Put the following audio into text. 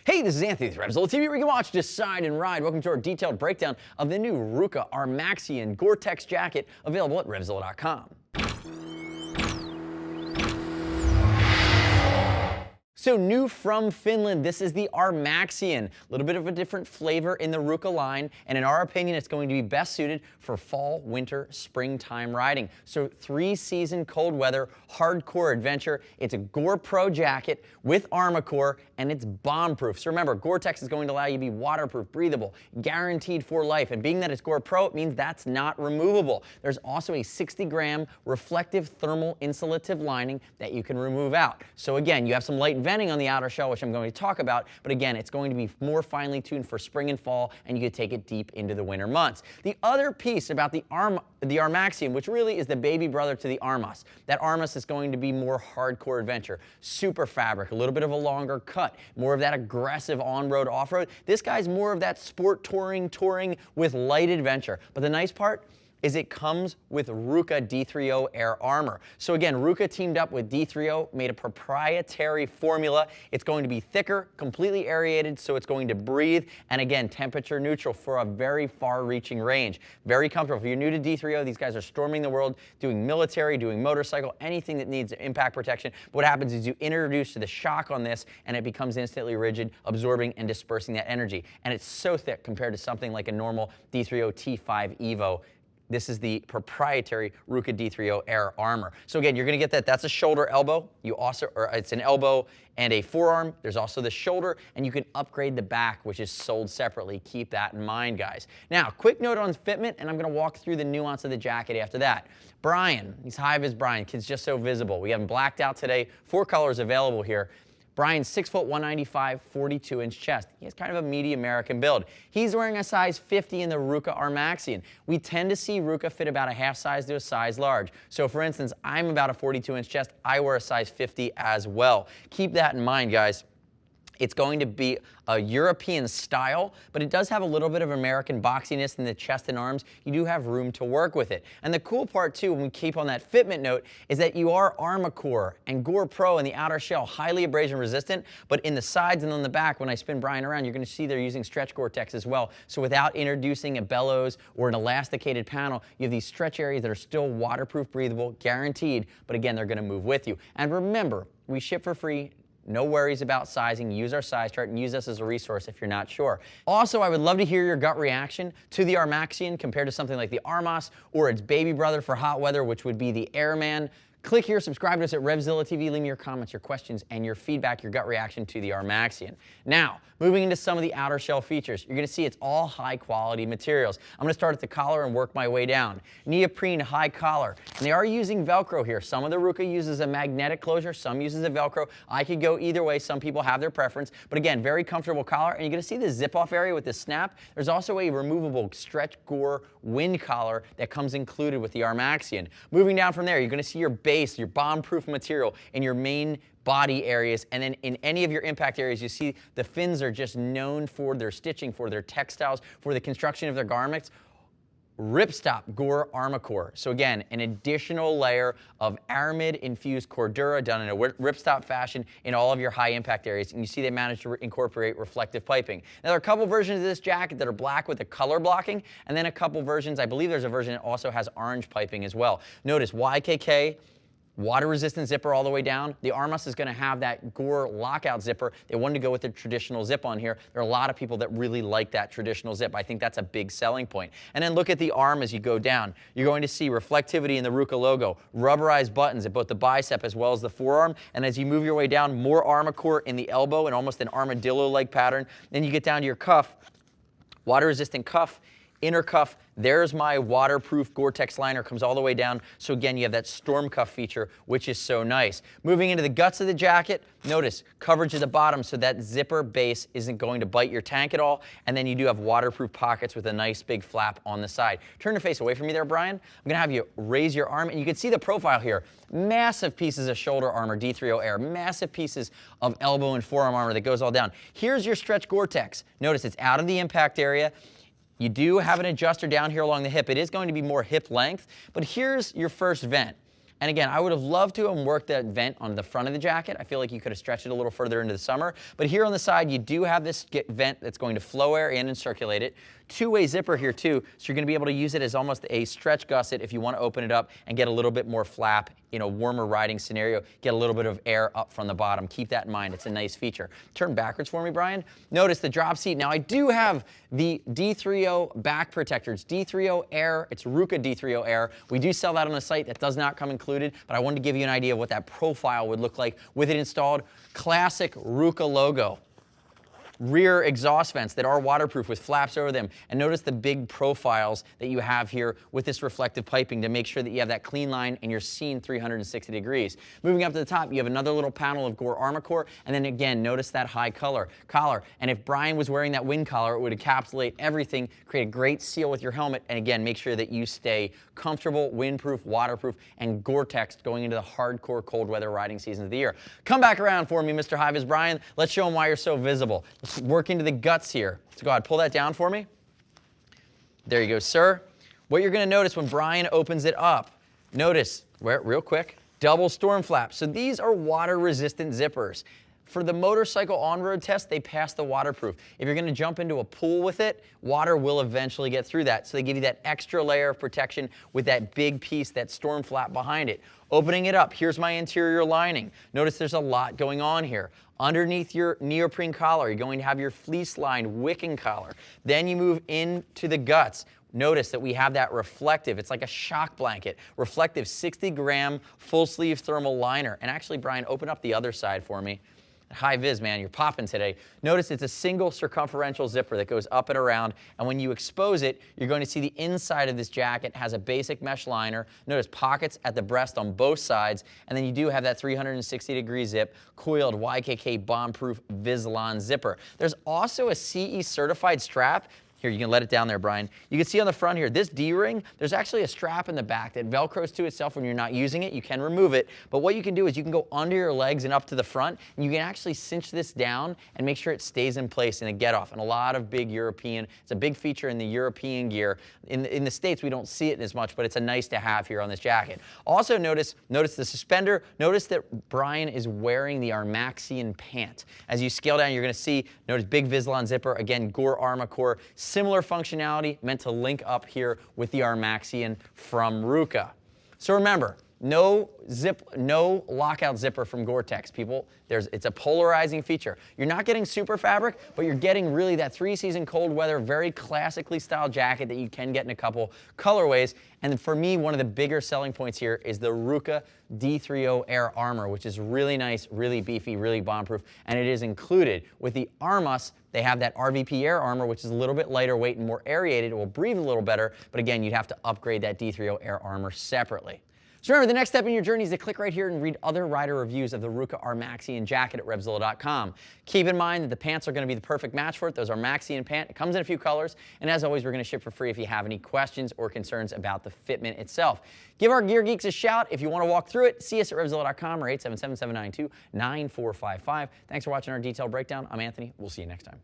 Hey, this is Anthony with Revzilla TV, where you can watch, decide, and ride. Welcome to our detailed breakdown of the new Rukka Armaxion Gore-Tex jacket, available at Revzilla.com. So new from Finland, this is the Armaxion. A little bit of a different flavor in the Rukka line, and in our opinion, it's going to be best suited for fall, winter, springtime riding. So 3-season cold weather, hardcore adventure. It's a Gore Pro jacket with Armacore, and it's bomb-proof. So remember, Gore-Tex is going to allow you to be waterproof, breathable, guaranteed for life. And being that it's Gore Pro, it means that's not removable. There's also a 60-gram reflective thermal insulative lining that you can remove out. So again, you have some light venting on the outer shell, which I'm going to talk about, but again, it's going to be more finely tuned for spring and fall, and you can take it deep into the winter months. The other piece about the Armaxion, which really is the baby brother to the Armas, that Armas is going to be more hardcore adventure, super fabric, a little bit of a longer cut, more of that aggressive on-road, off-road. This guy's more of that sport touring with light adventure. But the nice part is it comes with Rukka D3O Air Armor. So again, Rukka teamed up with D3O, made a proprietary formula. It's going to be thicker, completely aerated, so it's going to breathe, and again, temperature neutral for a very far-reaching range. Very comfortable. If you're new to D3O, these guys are storming the world, doing military, doing motorcycle, anything that needs impact protection. But what happens is you introduce the shock on this, and it becomes instantly rigid, absorbing and dispersing that energy. And it's so thick compared to something like a normal D3O T5 Evo. This is the proprietary Rukka D3O Air Armor. So again, you're going to get that. That's a shoulder elbow. You also, or it's an elbow and a forearm. There's also the shoulder, and you can upgrade the back, which is sold separately. Keep that in mind, guys. Now, quick note on fitment, and I'm going to walk through the nuance of the jacket after that. Brian, he's high vis Brian. Kid's just so visible. We have him blacked out today. 4 colors available here. Brian's 6 foot 195, 42-inch chest. He has kind of a meaty American build. He's wearing a size 50 in the Rukka Armaxion. We tend to see Rukka fit about a half size to a size large. So for instance, I'm about a 42-inch chest. I wear a size 50 as well. Keep that in mind, guys. It's going to be a European style, but it does have a little bit of American boxiness in the chest and arms. You do have room to work with it. And the cool part too, when we keep on that fitment note, is that you are Armacore and Gore Pro in the outer shell, highly abrasion resistant, but in the sides and on the back, when I spin Brian around, you're going to see they're using stretch Gore-Tex as well. So without introducing a bellows or an elasticated panel, you have these stretch areas that are still waterproof, breathable, guaranteed, but again, they're going to move with you. And remember, we ship for free. No worries about sizing. Use our size chart and use us as a resource if you're not sure. Also, I would love to hear your gut reaction to the Armaxion compared to something like the Armas or its baby brother for hot weather, which would be the Airman. Click here, subscribe to us at Revzilla TV, leave me your comments, your questions, and your feedback, your gut reaction to the Armaxion. Now, moving into some of the outer shell features, you're going to see it's all high-quality materials. I'm going to start at the collar and work my way down. Neoprene high collar, and they are using Velcro here. Some of the Rukka uses a magnetic closure, some uses a Velcro. I could go either way. Some people have their preference, but again, very comfortable collar, and you're going to see the zip-off area with the snap. There's also a removable stretch Gore wind collar that comes included with the Armaxion. Moving down from there, you're going to see your base, your bomb-proof material in your main body areas, and then in any of your impact areas, you see the fins are just known for their stitching, for their textiles, for the construction of their garments. Ripstop Gore Armacore. So again, an additional layer of aramid infused Cordura done in a ripstop fashion in all of your high impact areas, and you see they managed to incorporate reflective piping. Now there are a couple versions of this jacket that are black with the color blocking, and then a couple versions, I believe there's a version that also has orange piping as well. Notice YKK, water-resistant zipper all the way down. The Armas is going to have that Gore lockout zipper. They wanted to go with the traditional zip on here. There are a lot of people that really like that traditional zip. I think that's a big selling point. And then look at the arm as you go down. You're going to see reflectivity in the Rukka logo, rubberized buttons at both the bicep as well as the forearm. And as you move your way down, more Armacore in the elbow and almost an armadillo-like pattern. Then you get down to your cuff, water-resistant cuff, inner cuff. There's my waterproof Gore-Tex liner, comes all the way down. So again, you have that storm cuff feature, which is so nice. Moving into the guts of the jacket, notice coverage at the bottom so that zipper base isn't going to bite your tank at all. And then you do have waterproof pockets with a nice big flap on the side. Turn your face away from me there, Brian. I'm going to have you raise your arm, and you can see the profile here. Massive pieces of shoulder armor, D3O Air, massive pieces of elbow and forearm armor that goes all down. Here's your stretch Gore-Tex. Notice it's out of the impact area. You do have an adjuster down here along the hip. It is going to be more hip length, but here's your first vent. And again, I would have loved to have worked that vent on the front of the jacket. I feel like you could have stretched it a little further into the summer. But here on the side, you do have this vent that's going to flow air in and circulate it. Two-way zipper here too, so you're going to be able to use it as almost a stretch gusset if you want to open it up and get a little bit more flap in a warmer riding scenario, get a little bit of air up from the bottom. Keep that in mind. It's a nice feature. Turn backwards for me, Brian. Notice the drop seat. Now I do have the D30 back protector. It's D30 Air. It's Rukka D30 Air. We do sell that on the site. That does not come included, but I wanted to give you an idea of what that profile would look like with it installed. Classic Rukka logo. Rear exhaust vents that are waterproof with flaps over them. And notice the big profiles that you have here with this reflective piping to make sure that you have that clean line and you're seen 360 degrees. Moving up to the top, you have another little panel of Rukka Armaxion, and then again, notice that high collar collar. And if Brian was wearing that wind collar, it would encapsulate everything, create a great seal with your helmet, and again, make sure that you stay comfortable, windproof, waterproof, and Gore-Tex going into the hardcore cold weather riding seasons of the year. Come back around for me, Mr. High Vis Brian. Let's show him why you're so visible. Let's work into the guts here. So go ahead, pull that down for me. There you go, sir. What you're going to notice when Brian opens it up, notice, real quick, double storm flap. So these are water-resistant zippers. For the motorcycle on-road test, they pass the waterproof. If you're going to jump into a pool with it, water will eventually get through that. So they give you that extra layer of protection with that big piece, that storm flap behind it. Opening it up, here's my interior lining. Notice there's a lot going on here. Underneath your neoprene collar, you're going to have your fleece-lined wicking collar. Then you move into the guts. Notice that we have that reflective, it's like a shock blanket, reflective 60-gram full-sleeve thermal liner. And actually, Brian, open up the other side for me. High vis, man, you're popping today. Notice it's a single circumferential zipper that goes up and around, and when you expose it, you're going to see the inside of this jacket has a basic mesh liner. Notice pockets at the breast on both sides, and then you do have that 360-degree zip, coiled YKK bomb-proof Vizlon zipper. There's also a CE certified strap. Here, you can let it down there, Brian. You can see on the front here, this D-ring, there's actually a strap in the back that Velcros to itself when you're not using it. You can remove it, but what you can do is you can go under your legs and up to the front, and you can actually cinch this down and make sure it stays in place in a get-off. And a lot of big European, it's a big feature in the European gear. In the States, we don't see it as much, but it's a nice to have here on this jacket. Also notice the suspender. Notice that Brian is wearing the Armaxion pant. As you scale down, you're gonna see, notice big Vizlon zipper, again, Rukka Armaxion. Similar functionality meant to link up here with the Armaxion from Rukka. So remember, no lockout zipper from Gore-Tex, people. It's a polarizing feature. You're not getting super fabric, but you're getting really that three-season cold weather, very classically styled jacket that you can get in a couple colorways. And for me, one of the bigger selling points here is the Rukka D30 Air Armor, which is really nice, really beefy, really bomb-proof, and it is included with the Armas. They have that RVP Air Armor, which is a little bit lighter weight and more aerated. It will breathe a little better, but again, you'd have to upgrade that D30 Air Armor separately. So remember, the next step in your journey is to click right here and read other rider reviews of the Rukka Armaxion jacket at Revzilla.com. Keep in mind that the pants are going to be the perfect match for it. Those are Armaxion pants. It comes in a few colors, and as always, we're going to ship for free if you have any questions or concerns about the fitment itself. Give our Gear Geeks a shout if you want to walk through it. See us at Revzilla.com or 877-792-9455. Thanks for watching our detailed breakdown. I'm Anthony. We'll see you next time.